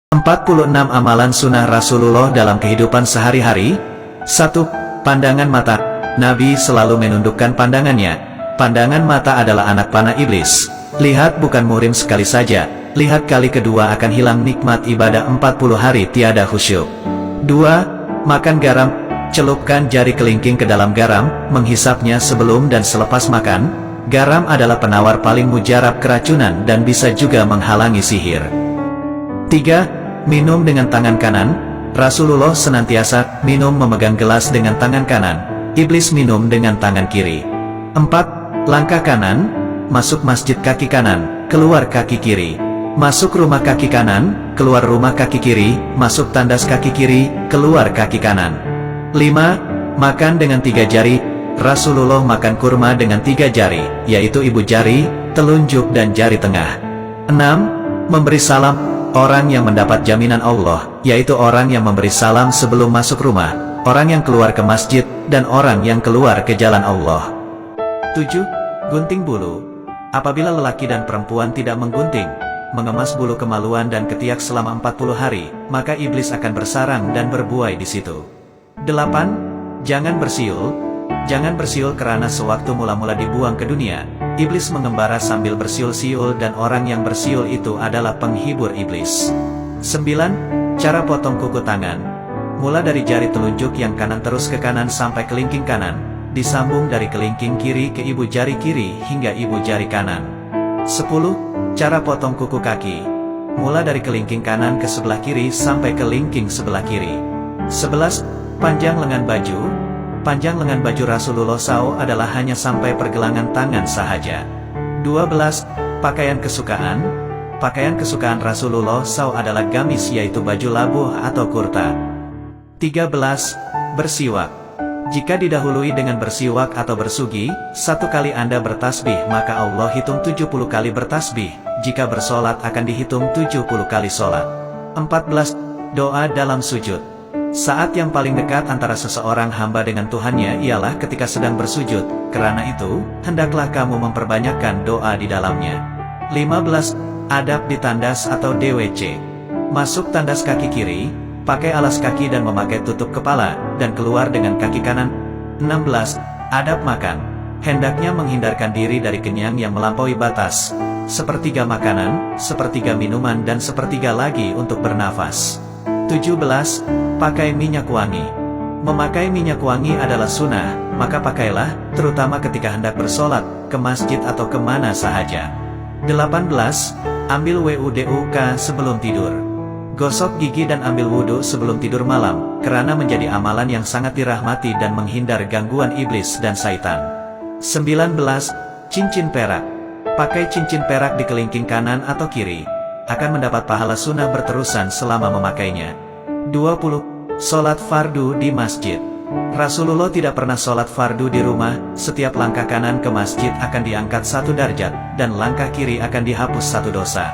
46 Amalan Sunnah Rasulullah dalam kehidupan sehari-hari. 1. Pandangan mata. Nabi selalu menundukkan pandangannya. Pandangan mata adalah anak panah iblis. Lihat bukan murim sekali saja, lihat kali kedua akan hilang nikmat ibadah 40 hari tiada khusyuk. 2. Makan garam. Celupkan jari kelingking ke dalam garam, menghisapnya sebelum dan selepas makan. Garam adalah penawar paling mujarab keracunan dan bisa juga menghalangi sihir. 3. Minum dengan tangan kanan. Rasulullah senantiasa minum memegang gelas dengan tangan kanan. Iblis minum dengan tangan kiri. 4. Langkah kanan. Masuk masjid kaki kanan, keluar kaki kiri. Masuk rumah kaki kanan, keluar rumah kaki kiri. Masuk tandas kaki kiri, keluar kaki kanan. 5. Makan dengan 3 jari. Rasulullah makan kurma dengan 3 jari, yaitu ibu jari, telunjuk dan jari tengah. 6. Memberi salam. Orang yang mendapat jaminan Allah, yaitu orang yang memberi salam sebelum masuk rumah, orang yang keluar ke masjid, dan orang yang keluar ke jalan Allah. 7. Gunting bulu. Apabila lelaki dan perempuan tidak menggunting, mengemas bulu kemaluan dan ketiak selama 40 hari, maka iblis akan bersarang dan berbuai di situ. 8. Jangan bersiul. Jangan bersiul karena sewaktu mula-mula dibuang ke dunia, iblis mengembara sambil bersiul-siul dan orang yang bersiul itu adalah penghibur iblis. 9. Cara potong kuku tangan. Mula dari jari telunjuk yang kanan terus ke kanan sampai kelingking kanan, disambung dari kelingking kiri ke ibu jari kiri hingga ibu jari kanan. 10. Cara potong kuku kaki. Mula dari kelingking kanan ke sebelah kiri sampai kelingking sebelah kiri. 11. Panjang lengan baju. Panjang lengan baju Rasulullah SAW adalah hanya sampai pergelangan tangan sahaja. 12. Pakaian kesukaan. Pakaian kesukaan Rasulullah SAW adalah gamis, yaitu baju labuh atau kurta. 13. Bersiwak. Jika didahului dengan bersiwak atau bersugi, 1 kali Anda bertasbih maka Allah hitung 70 kali bertasbih. Jika bersolat akan dihitung 70 kali solat. 14. Doa dalam sujud. Saat yang paling dekat antara seseorang hamba dengan Tuhannya ialah ketika sedang bersujud. Karena itu, hendaklah kamu memperbanyakkan doa di dalamnya. 15. Adab di tandas atau DWC. Masuk tandas kaki kiri, pakai alas kaki dan memakai tutup kepala, dan keluar dengan kaki kanan. 16. Adab makan. Hendaknya menghindarkan diri dari kenyang yang melampaui batas. 1/3 makanan, 1/3 minuman dan 1/3 lagi untuk bernafas. 17. Pakai minyak wangi. Memakai minyak wangi adalah sunnah, maka pakailah, terutama ketika hendak bersolat, ke masjid atau kemana sahaja. 18. Ambil WUDUK sebelum tidur. Gosok gigi dan ambil wudhu sebelum tidur malam, karena menjadi amalan yang sangat dirahmati dan menghindar gangguan iblis dan syaitan. 19. Cincin perak. Pakai cincin perak di kelingking kanan atau kiri. Akan mendapat pahala sunnah berterusan selama memakainya. 20. Sholat fardu di masjid. Rasulullah tidak pernah sholat fardu di rumah. Setiap langkah kanan ke masjid akan diangkat 1 derajat, dan langkah kiri akan dihapus 1 dosa.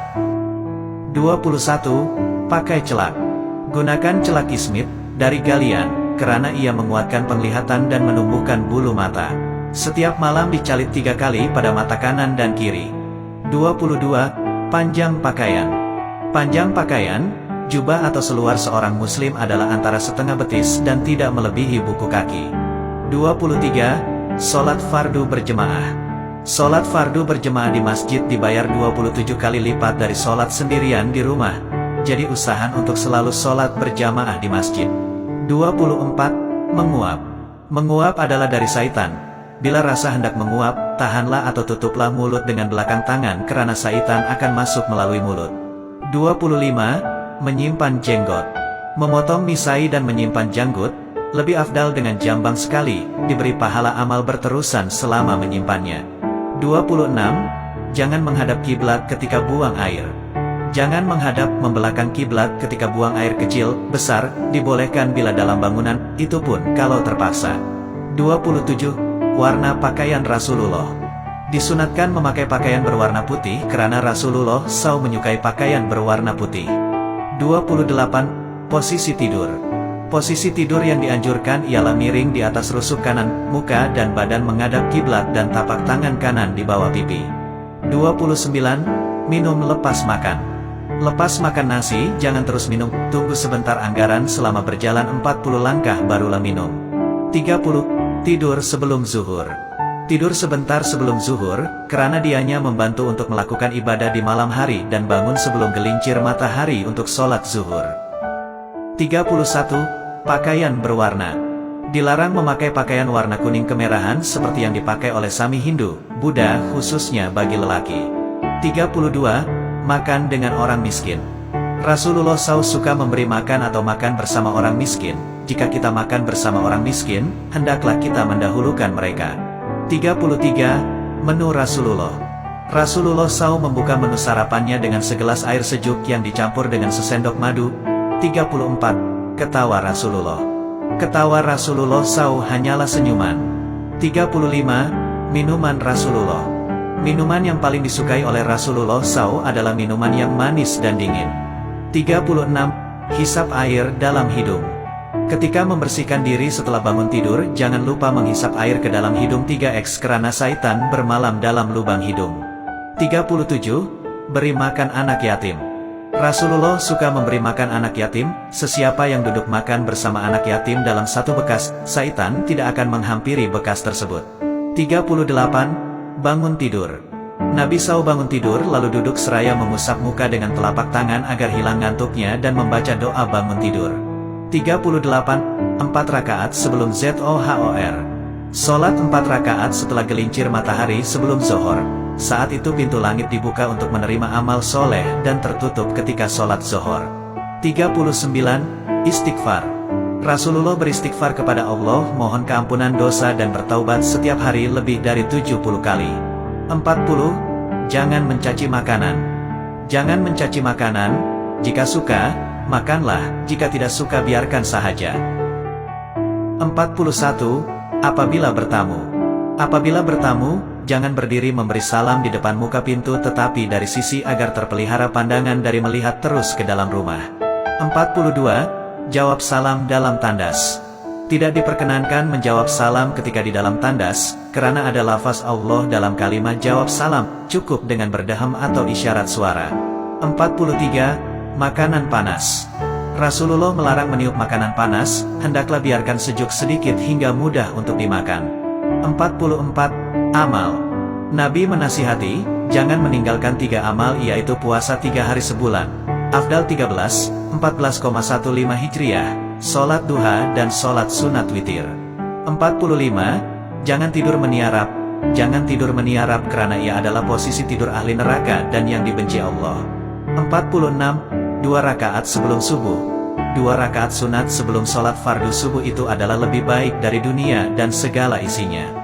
21. Pakai celak. Gunakan celak ismit dari galian, karena ia menguatkan penglihatan dan menumbuhkan bulu mata. Setiap malam dicalit 3 kali pada mata kanan dan kiri. 22. Panjang pakaian. Panjang pakaian, jubah atau seluar seorang muslim adalah antara setengah betis dan tidak melebihi buku kaki. 23. Sholat fardu berjemaah. Sholat fardu berjemaah di masjid dibayar 27 kali lipat dari sholat sendirian di rumah. Jadi usahakan untuk selalu sholat berjamaah di masjid. 24. Menguap. Menguap adalah dari syaitan. Bila rasa hendak menguap, tahanlah atau tutuplah mulut dengan belakang tangan karena syaitan akan masuk melalui mulut. 25. Menyimpan jenggot. Memotong misai dan menyimpan janggut, lebih afdal dengan jambang sekali, diberi pahala amal berterusan selama menyimpannya. 26. Jangan menghadap kiblat ketika buang air. Jangan menghadap membelakang kiblat ketika buang air kecil, besar, dibolehkan bila dalam bangunan, itu pun kalau terpaksa. 27. Warna pakaian Rasulullah. Disunatkan memakai pakaian berwarna putih karena Rasulullah SAW menyukai pakaian berwarna putih. 28. Posisi tidur. Posisi tidur yang dianjurkan ialah miring di atas rusuk kanan, muka dan badan menghadap kiblat dan tapak tangan kanan di bawah pipi. 29. Minum lepas makan. Lepas makan nasi, jangan terus minum, tunggu sebentar anggaran selama berjalan 40 langkah barulah minum. 30. Tidur sebelum zuhur. Tidur sebentar sebelum zuhur, karena dianya membantu untuk melakukan ibadah di malam hari dan bangun sebelum gelincir matahari untuk sholat zuhur. 31. Pakaian berwarna. Dilarang memakai pakaian warna kuning kemerahan seperti yang dipakai oleh Sami Hindu, Buddha khususnya bagi lelaki. 32. Makan dengan orang miskin. Rasulullah SAW suka memberi makan atau makan bersama orang miskin. Jika kita makan bersama orang miskin, hendaklah kita mendahulukan mereka. 33. Menu Rasulullah. Rasulullah SAW membuka menu sarapannya dengan segelas air sejuk yang dicampur dengan sesendok madu. 34. Ketawa Rasulullah. Ketawa Rasulullah SAW hanyalah senyuman. 35. Minuman Rasulullah. Minuman yang paling disukai oleh Rasulullah SAW adalah minuman yang manis dan dingin. 36. Hisap air dalam hidung. Ketika membersihkan diri setelah bangun tidur, jangan lupa menghisap air ke dalam hidung 3x karena syaitan bermalam dalam lubang hidung. 37. Beri makan anak yatim. Rasulullah suka memberi makan anak yatim. Sesiapa yang duduk makan bersama anak yatim dalam satu bekas, syaitan tidak akan menghampiri bekas tersebut. 38. Bangun tidur. Nabi SAW bangun tidur lalu duduk seraya mengusap muka dengan telapak tangan agar hilang ngantuknya dan membaca doa bangun tidur. 38. 4 rakaat sebelum Zuhur. Sholat 4 rakaat setelah gelincir matahari sebelum zuhur. Saat itu pintu langit dibuka untuk menerima amal soleh dan tertutup ketika sholat zuhur. 39. Istighfar. Rasulullah beristighfar kepada Allah, mohon keampunan dosa dan bertaubat setiap hari lebih dari 70 kali. 40. Jangan mencaci makanan. Jangan mencaci makanan. Jika suka, makanlah. Jika tidak suka, biarkan sahaja. 41. Apabila bertamu. Apabila bertamu, jangan berdiri memberi salam di depan muka pintu tetapi dari sisi agar terpelihara pandangan dari melihat terus ke dalam rumah. 42. Jawab salam dalam tandas. Tidak diperkenankan menjawab salam ketika di dalam tandas, karena ada lafaz Allah dalam kalimat jawab salam, cukup dengan berdeham atau isyarat suara. 43. Makanan panas. Rasulullah melarang meniup makanan panas, hendaklah biarkan sejuk sedikit hingga mudah untuk dimakan. 44. Amal. Nabi menasihati, jangan meninggalkan 3 amal yaitu puasa 3 hari sebulan. Afdal 13, 14,15 Hijriah, sholat duha dan sholat sunat witir. 45. Jangan tidur meniarap. Jangan tidur meniarap karena ia adalah posisi tidur ahli neraka dan yang dibenci Allah. 46. 2 rakaat sebelum subuh. 2 rakaat sunat sebelum sholat fardu subuh itu adalah lebih baik dari dunia dan segala isinya.